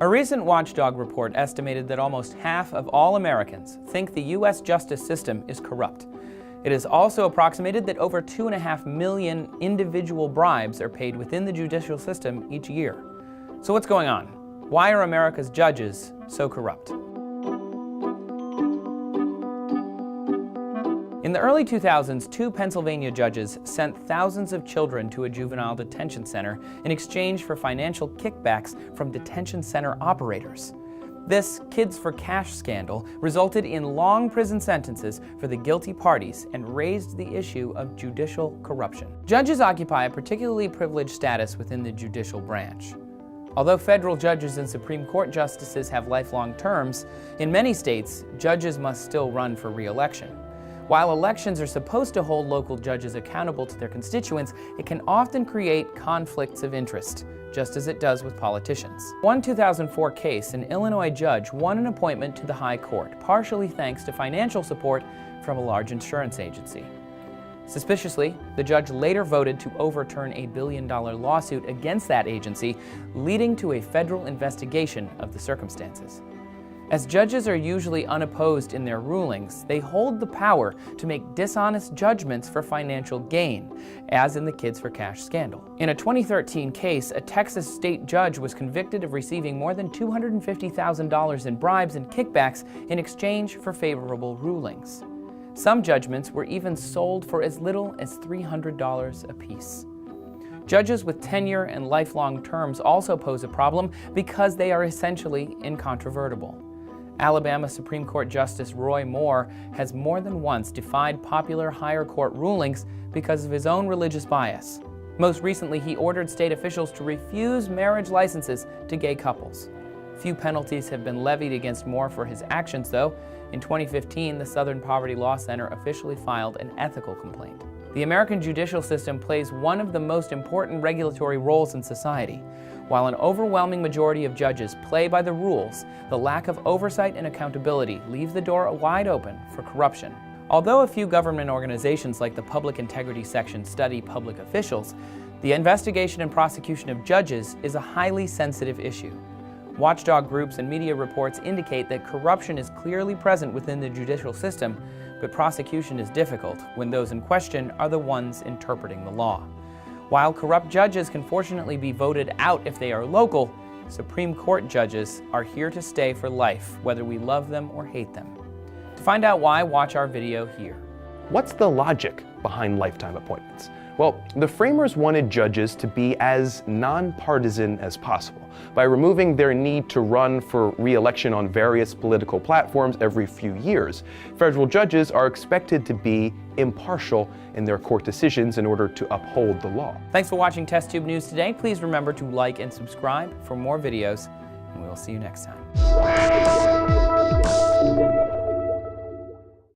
A recent watchdog report estimated that almost half of all Americans think the U.S. justice system is corrupt. It is also approximated that over 2.5 million individual bribes are paid within the judicial system each year. So what's going on? Why are America's judges so corrupt? In the early 2000s, 2 Pennsylvania judges sent thousands of children to a juvenile detention center in exchange for financial kickbacks from detention center operators. This Kids for Cash scandal resulted in long prison sentences for the guilty parties and raised the issue of judicial corruption. Judges occupy a particularly privileged status within the judicial branch. Although federal judges and Supreme Court justices have lifelong terms, in many states, judges must still run for re-election. While elections are supposed to hold local judges accountable to their constituents, it can often create conflicts of interest, just as it does with politicians. One 2004 case, an Illinois judge won an appointment to the High Court, partially thanks to financial support from a large insurance agency. Suspiciously, the judge later voted to overturn a $1 billion lawsuit against that agency, leading to a federal investigation of the circumstances. As judges are usually unopposed in their rulings, they hold the power to make dishonest judgments for financial gain, as in the Kids for Cash scandal. In a 2013 case, a Texas state judge was convicted of receiving more than $250,000 in bribes and kickbacks in exchange for favorable rulings. Some judgments were even sold for as little as $300 apiece. Judges with tenure and lifelong terms also pose a problem because they are essentially incontrovertible. Alabama Supreme Court Justice Roy Moore has more than once defied popular higher court rulings because of his own religious bias. Most recently, he ordered state officials to refuse marriage licenses to gay couples. Few penalties have been levied against Moore for his actions, though. In 2015, the Southern Poverty Law Center officially filed an ethical complaint. The American judicial system plays one of the most important regulatory roles in society. While an overwhelming majority of judges play by the rules, the lack of oversight and accountability leave the door wide open for corruption. Although a few government organizations like the Public Integrity Section study public officials, the investigation and prosecution of judges is a highly sensitive issue. Watchdog groups and media reports indicate that corruption is clearly present within the judicial system, but prosecution is difficult when those in question are the ones interpreting the law. While corrupt judges can fortunately be voted out if they are local, Supreme Court judges are here to stay for life, whether we love them or hate them. To find out why, watch our video here. What's the logic behind lifetime appointments? Well, the framers wanted judges to be as nonpartisan as possible by removing their need to run for re-election on various political platforms every few years. Federal judges are expected to be impartial in their court decisions in order to uphold the law. Thanks for watching TestTube News today. Please remember to like and subscribe for more videos, and we will see you next time.